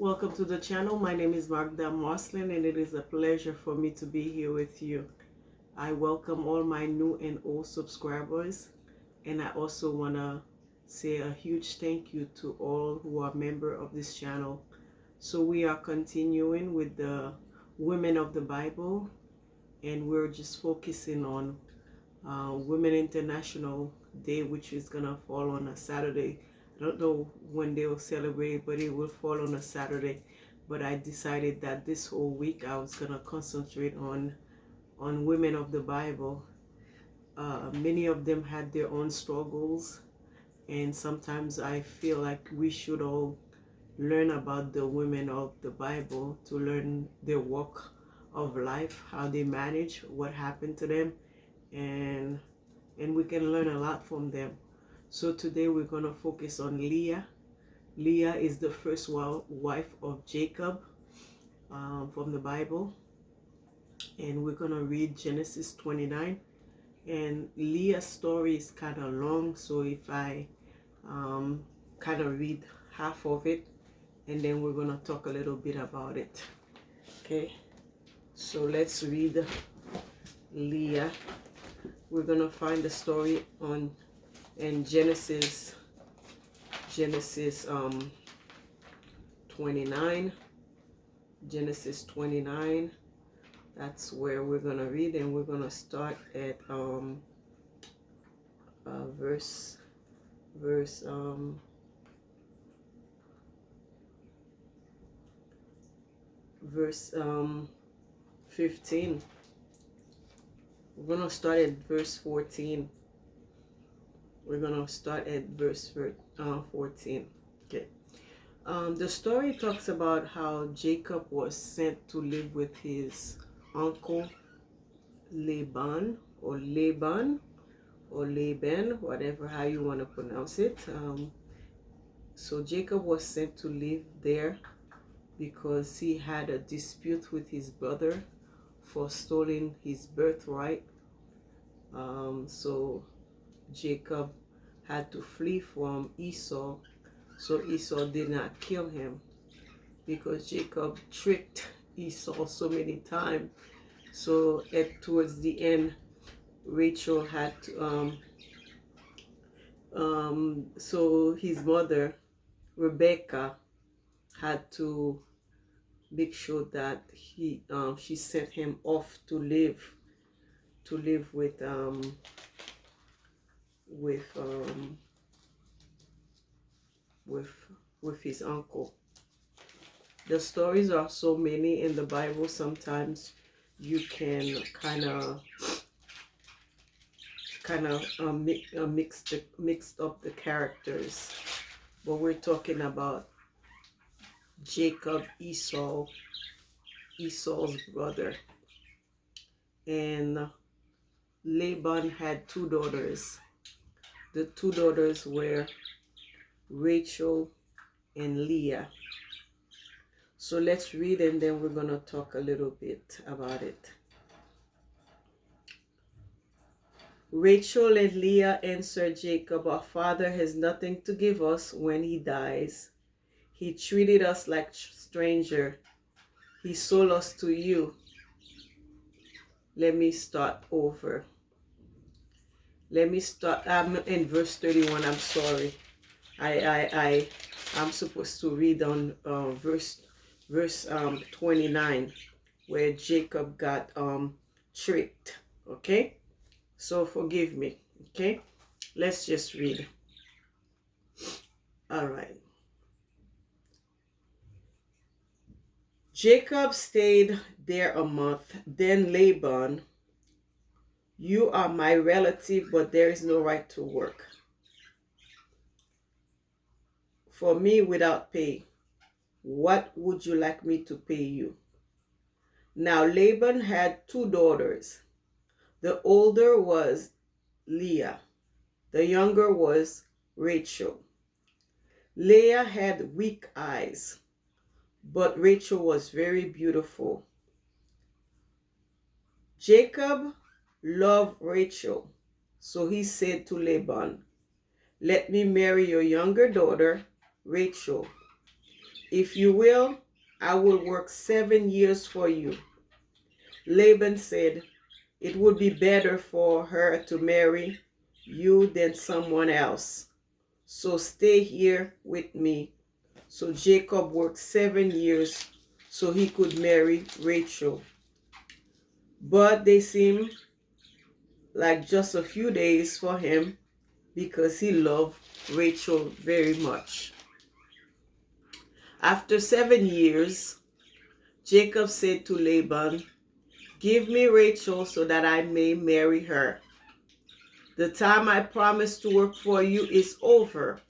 Welcome to the channel. My name is Magda Moslin and it is a pleasure for me to be here with you. I welcome all my new and old subscribers, and I also want to say a huge thank you to all who are member of this channel. So we are continuing with the Women of the Bible, and we're just focusing on Women International Day, which is gonna fall on a Saturday. I don't know when they will celebrate, but it will fall on a Saturday. But I decided that this whole week I was gonna concentrate on women of the Bible. Many of them had their own struggles, and sometimes I feel like we should all learn about the women of the Bible to learn their walk of life, how they manage, what happened to them, and we can learn a lot from them. So today we're going to focus on Leah. Leah is the first wife of Jacob from the Bible, and we're going to read Genesis 29. And Leah's story is kind of long, so if I kind of read half of it, and then we're going to talk a little bit about it. Okay, so let's read Leah. We're going to find the story in Genesis 29. Genesis 29. That's where we're going to read, and we're going to start at verse 15. We're going to start at verse 14. We're going to start at verse 14. Okay. The story talks about how Jacob was sent to live with his uncle Laban, whatever how you want to pronounce it. So Jacob was sent to live there because he had a dispute with his brother for stealing his birthright. So Jacob had to flee from Esau, so Esau did not kill him, because Jacob tricked Esau so many times. So towards the end, Rachel had to, so his mother Rebecca had to make sure that she sent him off to live with his uncle. The stories are so many in the Bible. Sometimes you can kind of mix up the characters, but we're talking about Jacob, Esau's brother, and Laban had two daughters. The two daughters were Rachel and Leah. So let's read, and then we're going to talk a little bit about it. Rachel and Leah answered Jacob, "Our father has nothing to give us when he dies. He treated us like stranger. He sold us to you." Let me start over. I'm in verse 31. I'm sorry. I'm supposed to read on verse 29, where Jacob got tricked. Okay, so forgive me. Okay, let's just read. All right. Jacob stayed there a month. Then Laban, "You are my relative, but there is no right to work for me without pay. What would you like me to pay you?" Now Laban had two daughters. The older was Leah. The younger was Rachel. Leah had weak eyes, but Rachel was very beautiful. Jacob loved Rachel, so he said to Laban, "Let me marry your younger daughter, Rachel. If you will, I will work 7 years for you. Laban said, it would be better for her to marry you than someone else. So stay here with me. So Jacob worked 7 years so he could marry Rachel. But they seemed like just a few days for him because he loved Rachel very much. After 7 years, Jacob said to Laban, give me Rachel so that I may marry her. The time I promised to work for you is over.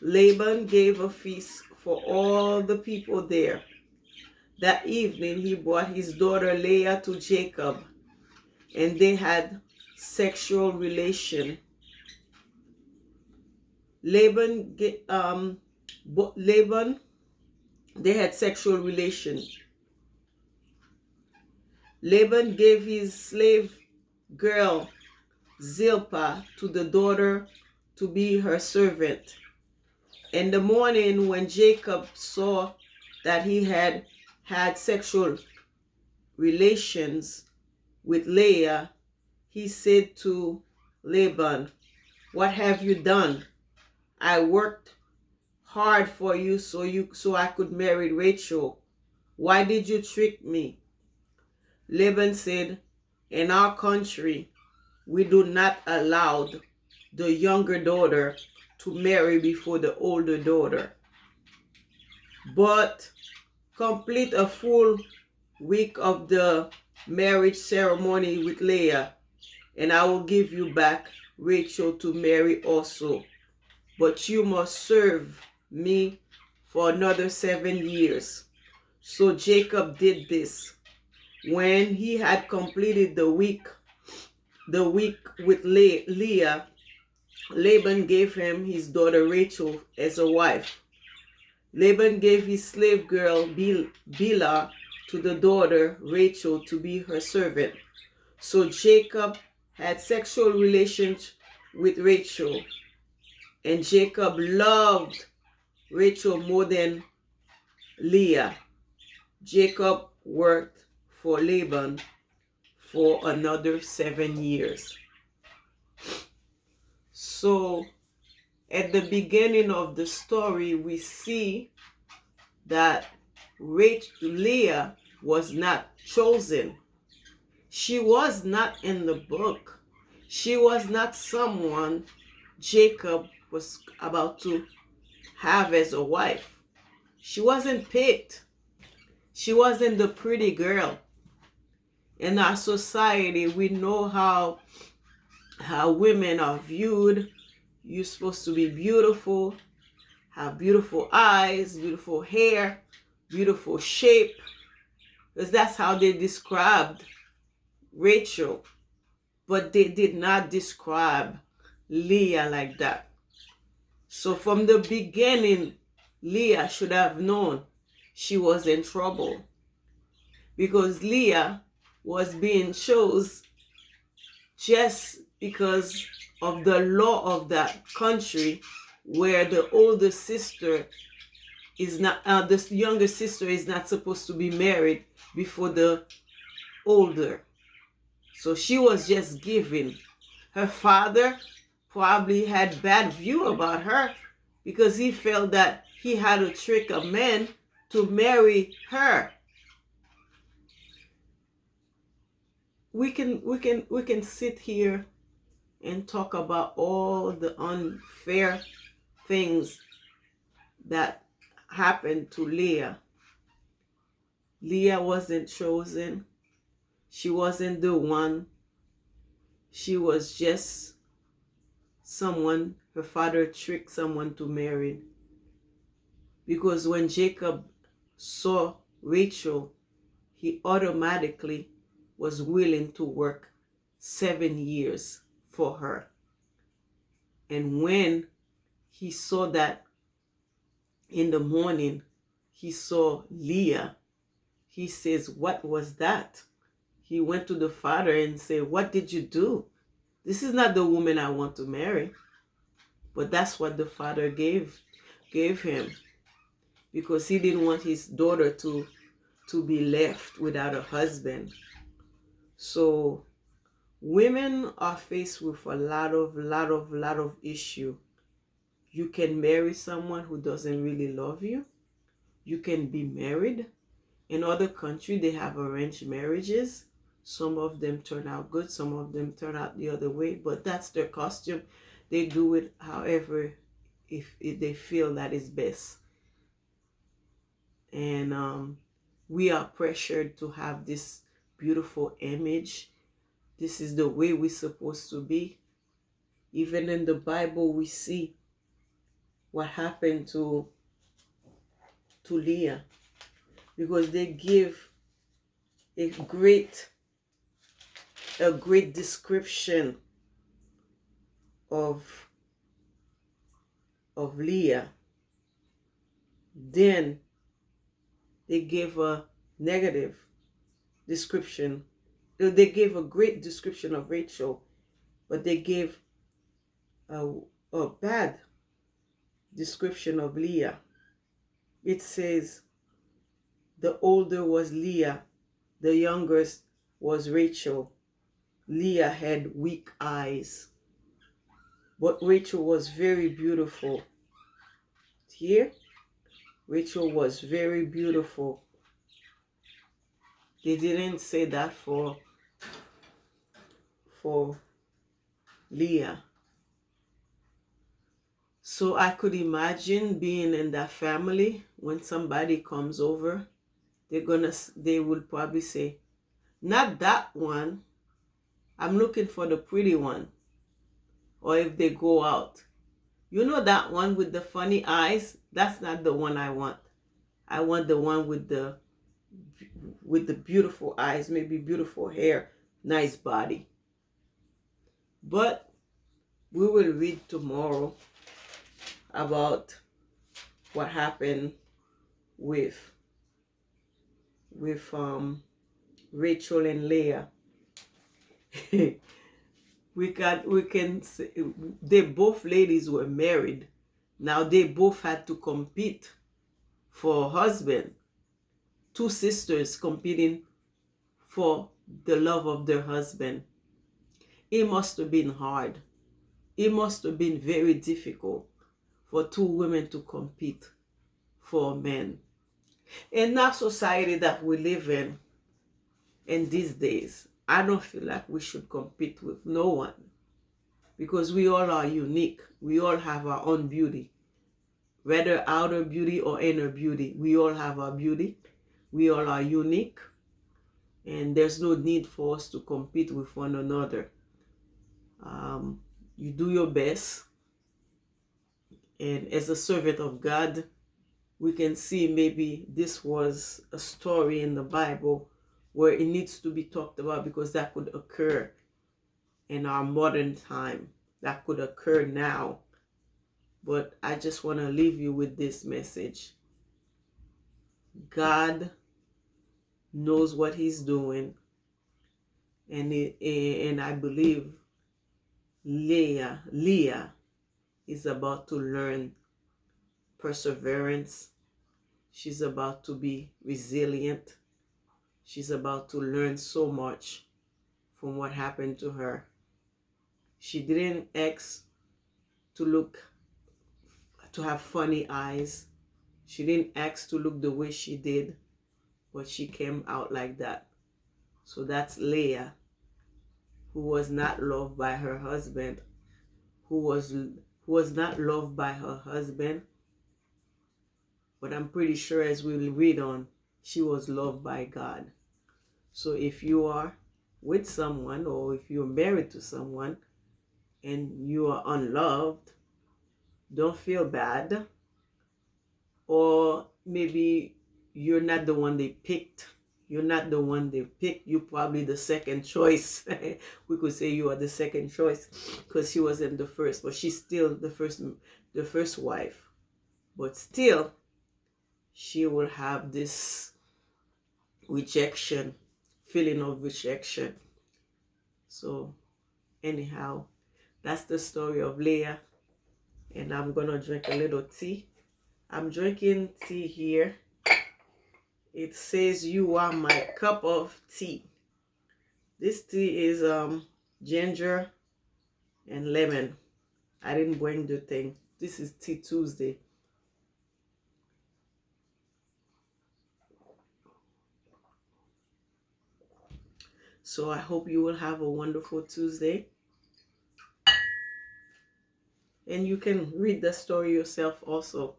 Laban gave a feast for all the people there. That evening he brought his daughter Leah to Jacob, and they had sexual relation. Laban, they had sexual relation. Laban gave his slave girl Zilpah to the daughter to be her servant. In the morning, when Jacob saw that he had had sexual relations with Leah, he said to Laban, what have you done? I worked hard for you so I could marry Rachel. Why did you trick me? Laban said, in our country, we do not allow the younger daughter to marry before the older daughter. But complete a full week of the marriage ceremony with Leah, and I will give you back Rachel to marry also. But you must serve me for another 7 years. So Jacob did this. When he had completed the week with Leah, Laban gave him his daughter Rachel as a wife. Laban gave his slave girl Bilhah to the daughter Rachel to be her servant. So Jacob had sexual relations with Rachel, and Jacob loved Rachel more than Leah. Jacob worked for Laban for another 7 years. So at the beginning of the story, we see that Leah was not chosen. She was not in the book. She was not someone Jacob was about to have as a wife. She wasn't picked. She wasn't the pretty girl. In our society, we know how women are viewed. You're supposed to be beautiful, have beautiful eyes, beautiful hair, beautiful shape, because that's how they described Rachel. But they did not describe Leah like that. So from the beginning, Leah should have known she was in trouble, because Leah was being chosen just because of the law of that country, where the older sister is not, the younger sister is not supposed to be married before the older. So she was just given. Her father probably had bad view about her because he felt that he had to trick a man to marry her. We can sit here and talk about all the unfair things that happened to Leah. Leah wasn't chosen. She wasn't the one. She was just someone her father tricked someone to marry. Because when Jacob saw Rachel, he automatically was willing to work 7 years for her. And when he saw that in the morning, he saw Leah, he says, what was that? He went to the father and said, what did you do? This is not the woman I want to marry. But that's what the father gave him. because he didn't want his daughter to be left without a husband. So women are faced with a lot of issue. You can marry someone who doesn't really love you. You can be married. In other countries, they have arranged marriages. Some of them turn out good, some of them turn out the other way, but that's their costume. They do it however if they feel that is best. And we are pressured to have this beautiful image. This is the way we're supposed to be. Even in the Bible, we see what happened to Leah, because they give a great description of Leah. Then they gave a negative description. They gave a great description of Rachel, but they gave a bad description of Leah. It says the older was Leah, the youngest was Rachel. Leah had weak eyes, but Rachel was very beautiful. Here, Rachel was very beautiful. They didn't say that for Leah. So I could imagine being in that family. When somebody comes over, they will probably say, not that one, I'm looking for the pretty one. Or if they go out, you know, that one with the funny eyes, that's not the one I want. I want the one with the beautiful eyes, maybe beautiful hair, nice body. But we will read tomorrow about what happened with Rachel and Leah. we can say they both ladies were married. Now they both had to compete for a husband. Two sisters competing for the love of their husband. It must have been hard. It must have been very difficult for two women to compete for a man. In that society that we live in these days, I don't feel like we should compete with no one, because we all are unique. We all have our own beauty, whether outer beauty or inner beauty. We all have our beauty. We all are unique, and there's no need for us to compete with one another. You do your best, and as a servant of God, we can see maybe this was a story in the Bible where it needs to be talked about, because that could occur in our modern time. That could occur now. But I just want to leave you with this message. God knows what he's doing. And I believe Leah is about to learn perseverance. She's about to be resilient. She's about to learn so much from what happened to her. She didn't ask to have funny eyes. She didn't ask to look the way she did, but she came out like that. So that's Leah, who was not loved by her husband, who was not loved by her husband. But I'm pretty sure, as we'll read on, she was loved by God. So if you are with someone, or if you're married to someone and you are unloved, don't feel bad. Or maybe you're not the one they picked. You're not the one they picked. You're probably the second choice. We could say you are the second choice, because she wasn't the first, but she's still the first wife. But still, she will have this rejection, feeling of rejection. So anyhow, that's the story of Leah. And I'm gonna drink a little tea I'm drinking tea here. It says you are my cup of tea. This tea is ginger and lemon. I didn't bring the thing. This is Tea Tuesday. So I hope you will have a wonderful Tuesday. And you can read the story yourself also.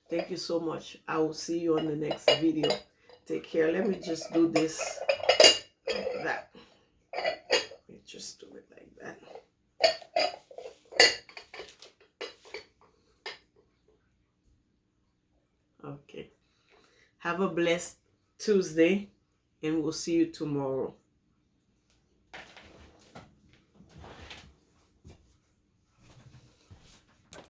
Thank you so much. I will see you on the next video. Take care. Let me just do this like that. Let me just do it like that. Okay. Have a blessed Tuesday, and we'll see you tomorrow.